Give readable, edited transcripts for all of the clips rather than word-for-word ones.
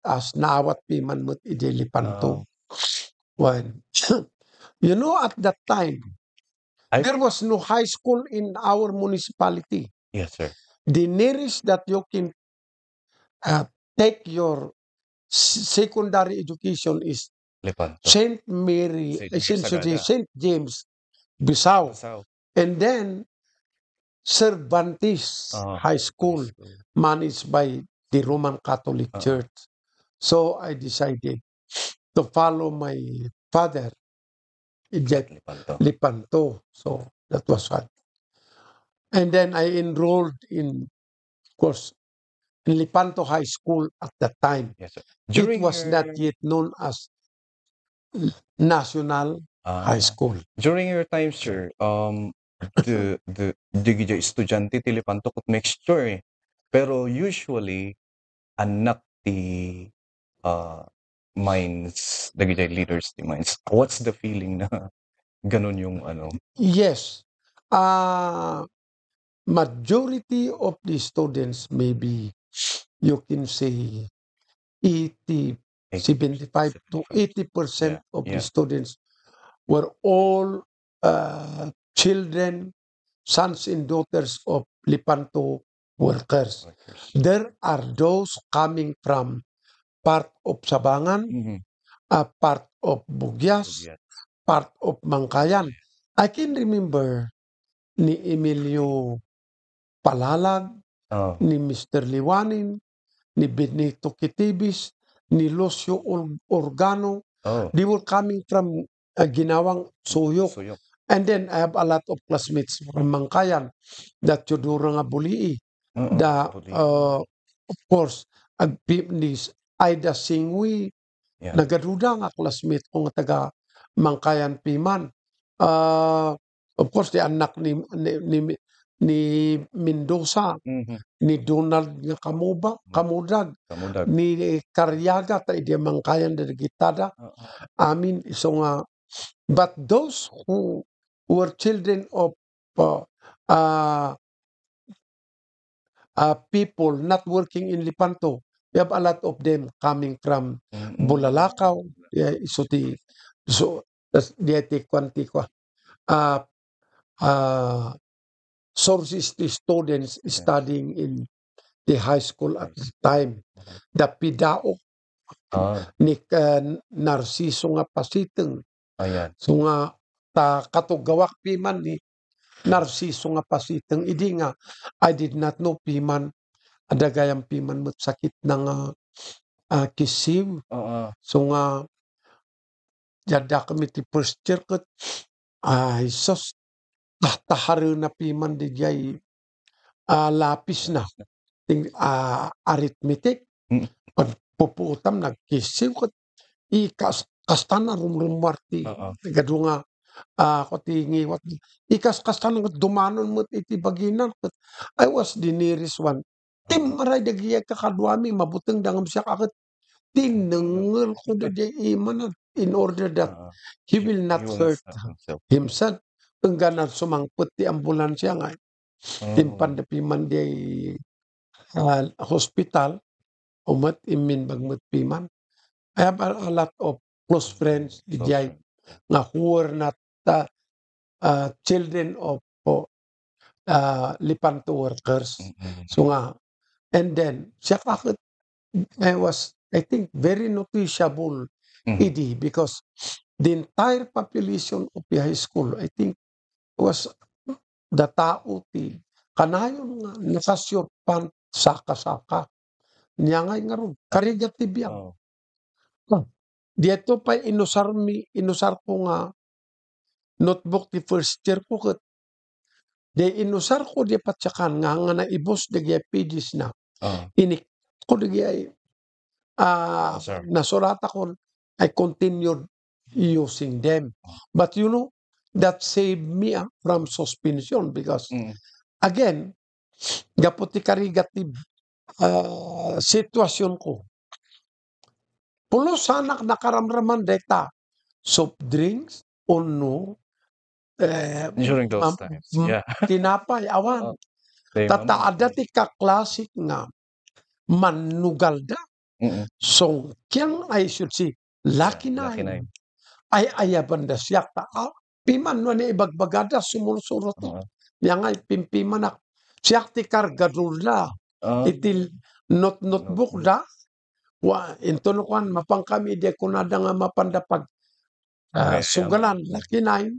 as naawat piman mo't iti Lipanto. Oh, When, at that time, I there was no high school in our municipality. yes, sir. The nearest that you can take your secondary education is Lepanto. St. Mary, St. James Sagada. St. James, Bisao. Basaw. And then Cervantes High School, managed by the Roman Catholic Church. So I decided to follow my father, Eject Lepanto. Lipanto. So that was what. And then I enrolled in, of course, in Lipanto High School at that time. Yes, sir. It was not yet known as National High School. During your time, sir, the gija estudyante ti Lepanto ket mixture eh. Pero usually anak ti minds, dagiti leaders ti minds. What's the feeling na ganun yung ano? Yes. Majority of the students, maybe you can say 75 to 80% of the students were all children, sons and daughters of Lipanto workers. There are those coming from part of Sabangan, part of Bugyas, part of Mangkayan. I can remember ni Emilio Palalag, ni Mr. Liwanin, ni Benito Kitibis, ni Lucio Organo. They were coming from Ginawang Suyok. And then I have a lot of classmates from Mangkayan, that Teodoro nga Bulii, of course, ni Aida Singwi, nagaduda nga classmate ko nga taga Mangkayan Piman. Of course, the anak ni Mendoza, ni Donald nga Kamudag, ni Karyaga, ta ide Mangkayan da gitada. Amin, so nga, but those who were children of people not working in Lipanto, we have a lot of them coming from Bulalakaw. So the kwanti ko. Sources the students studying in the high school at the time. The Pidao ni Narciso nga Pasiteng. So nga katugawak piman ni Narciso nga Pasiteng. Idi nga I did not know piman adagayang piman mo't sakit ng kisiw. So nga jada kami ti first year ket sos taharo na piman di jay lapis na ting arithmetic. Puputam nagkisiw ket kastana rumwarti. Gadu nga ako tingiwat. Kastana dumanon mo't iti baginan. I was the nearest one. Tim aray dagiyay kakadwami mabuteng dangam siya kaket tinengel ko da iman in order that he will not hurt himself. Enggan sumangput ti ambulansya nga. Timpan da piman di hospital umat imin bagmat piman. I have a lot of close friends di jay nga who were not children of Lipanto workers. So nga, and then siya kakit I think very noticeable idi because the entire population of the high school, I think, was the tao ti kanayon nga nakasyurpan saka-saka. Niya nga ron, karigat ti biyang. Dito pa inusar ko nga notebook ti first year ko ket de inusar ko di patsakan nga naibos de pages na. Inik ko de nasurata ko, I continued using them. But that saved me from suspension because again, gaputi karigat ti sitwasyon ko. Pulos anak nakaramraman deta soft drinks o no. During those times. Tinapay, awan. Tataada ti kaklasik nga manugal da. So, kiyang I should say, lucky Yeah, lucky nine. nine. Ay ayaban da siya ta. Piman no ni ibagbagada sumusurot to. Oo. Yang ay pimpimanak. Siya ti kargadul na. Ah, Itil notebook da. Wa intono kwan mapang kami de kunada nga mapandapag okay. sugalan lucky nine.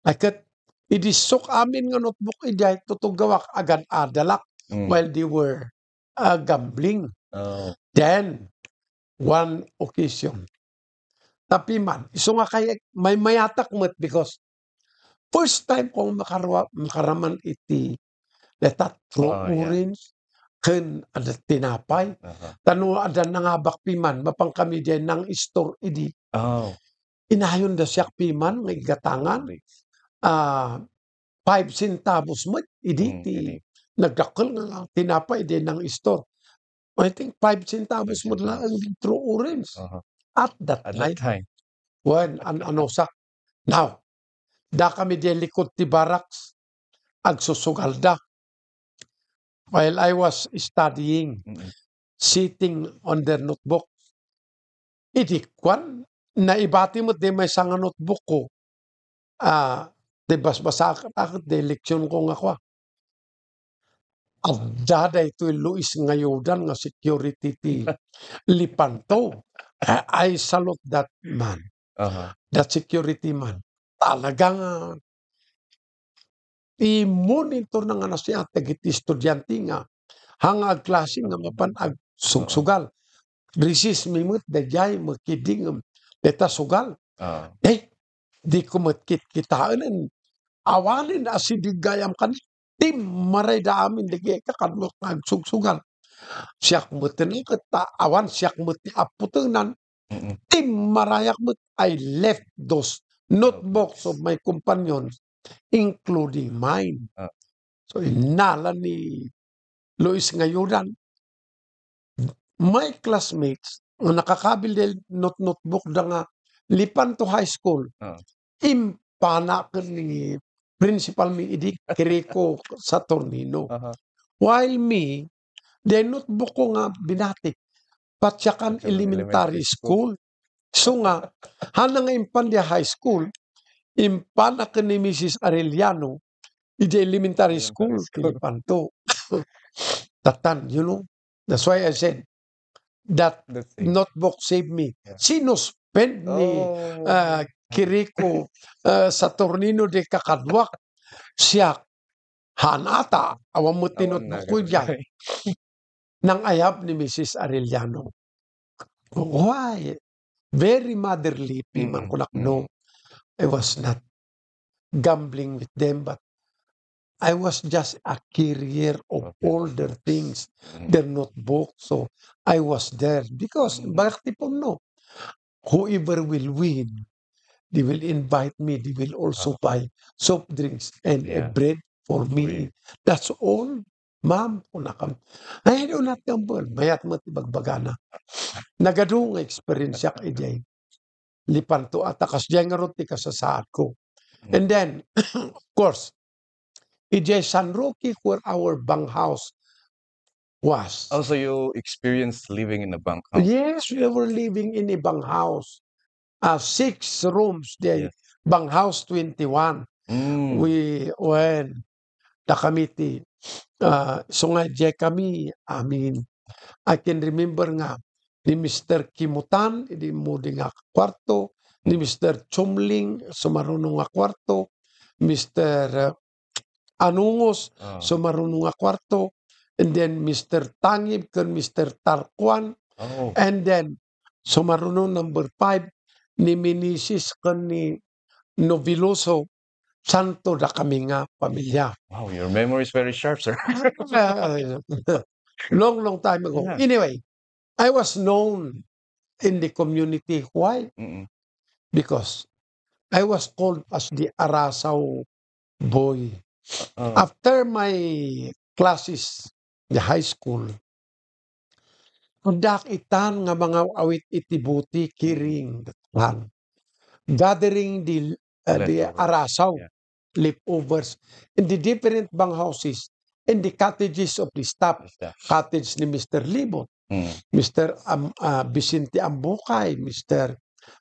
Akat idisok amin nga notebook iday tutugawak agad adalak while they were gambling. Oh. Then, one occasion, tapi man, iso nga kay may mayatak mo't because first time kong makaraman iti letat orange ken ada tinapay. Tanu ada nangabak piman mapang kami diyan nang store idi. Oh. Inayon da siya piman nga igatangan. 5 centavos mo idi ti nagdakkel nga tinapay din ng store. I think 5 centavos mo lang ang litro orange. At that time. When, ano sa, now, da kami di likod ti barracks, agsusugal da. While I was studying, sitting on their notebook, idikwan, naibati mo di may sanga notebook ko, di basbasa akit, di leksyon ko nga kwa. Dada ito Luis Ngayodan nga security ti Lipanto. I salute that man. That security man. Talagang i-monitor na nga na siya tagiti estudyante nga hangag klase nga mapan ag sugsugal. Resist mimut dayay makiding deta sugal. Di ko matkit kitaan awanin asidigayam kan tim maray da amin digi kakadlok ag sugsugal. Siyak mutin kita awan siyak muti aputunan. Tim marayak mut I left those notebooks of my companions including mine. So inala ni Luis Ngayodan. My classmates nakakabil del notebook da nga Lipanto High School. Impana ni principal mi idi Kiriko Saturnino. While me, the notebook ko nga binati Patsyakan Elementary School. So nga, hanang impan high school, impan ako ni Mrs. Arellano, iti elementary school, Pilipanto. Tatan, you know, that's why I said, that notebook saved me. Sinuspend ni Kiriko Saturnino de Kakadwak, siya, hanata, awang mo tinotebook ko dyan, nang ayab ni Mrs. Arellano. Why? Very motherly piman ko no. I was not gambling with them, but I was just a carrier of all their things, their notebook. So I was there because bakit po no? Whoever will win, they will invite me. They will also buy soft drinks and a bread for me. That's all. Ma'am, unakam. I do not gamble. Mayat mo tibagbagana. Nagadung experience yak ijay. Lipanto at akas diyan nga ron ti kasasaad ko. And then, of course, ijay San Roque where our bunk house was. Oh, so you experienced living in a bunk house? Yes, we were living in a bunk house. 6 rooms there. Bunk house 21. When the committee, so nga diyan kami, I mean, I can remember nga, ni Mr. Kimutan, hindi mo di nga kwarto, ni Mr. Chumling, sumarunong nga kwarto, Mr. Anungos, sumarunong nga kwarto, and then Mr. Tangib, kan Mr. Tarkwan, and then sumarunong number 5, ni Minisis, kan ni Noviloso, santo da kami nga pamilya. Wow, your memory is very sharp, sir. Long time ago. Anyway, I was known in the community. Why? Because I was called as the Arasaw boy. After my classes, the high school, dakitan nga mga awit itibuti, kiring, gathering the Arasaw, leftovers, in the different bang houses. in the cottages of the staff. Cottage ni Mr. Libot, Mr. Vicente Ambukay, Mr.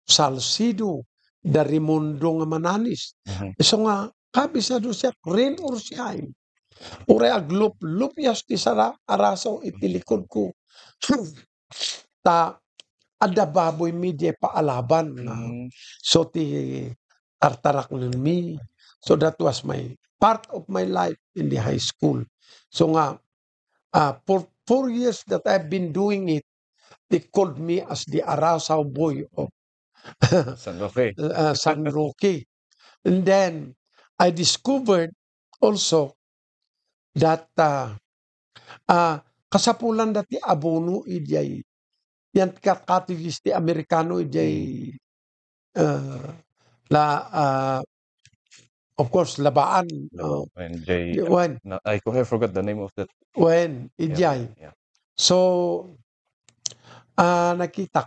Salcido, Darimundo nga Mananis. So nga, kabisado siya, rain or shine. Ure aglup yas ti sara, arasaw itilikod ko. Ta, ada baboy media paalaban. So ti tartarak ng me. So that was my part of my life in the high school. So nga, for 4 years that I've been doing it, they called me as the Arasaw boy of San Roque. San Roque. And then, I discovered also that kasapulan dati abono ijay yan kakatigis ti Amerikano ijay of course labaan And Jay, when I forgot the name of that. when ijay so nakita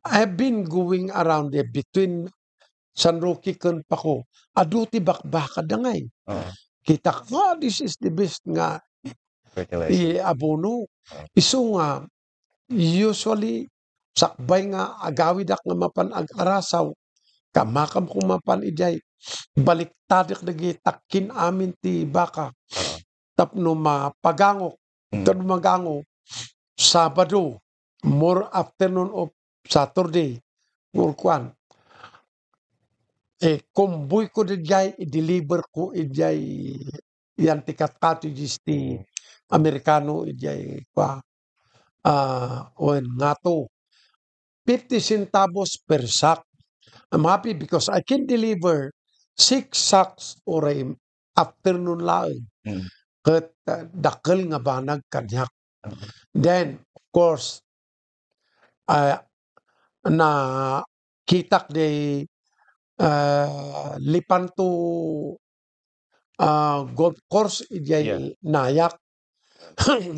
I've been going around there between San Roque kan pa ko aduti bakbaka dangay kita this is the best nga abono iso nga usually sakbay nga agawid ak nga mapan ag-arasaw kamakam kumapan ijay baliktadik nagi takin amin ti baka tapno mapagangok tapno magango Sabado more afternoon of Saturday or kwan kumboy ko dijay i-deliver ko ijay yan ti cottages ti Amerikano ijay kwa ngato 50 centavos per sack. I'm happy because I can deliver 6 sacks or afternoon lang. Kat dakal nga banag kanyak. Then, of course, na kitak de lipan to golf course ijay nayak.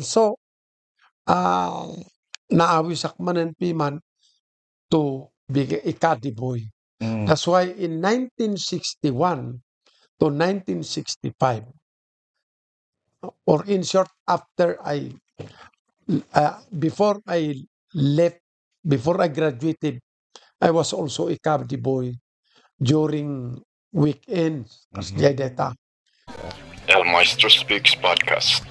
So, naawisak manen piman to be a caddy boy. That's why in 1961 to 1965, or in short, after before I left, before I graduated, I was also a caddy boy during weekends. El Maestro Speaks Podcast.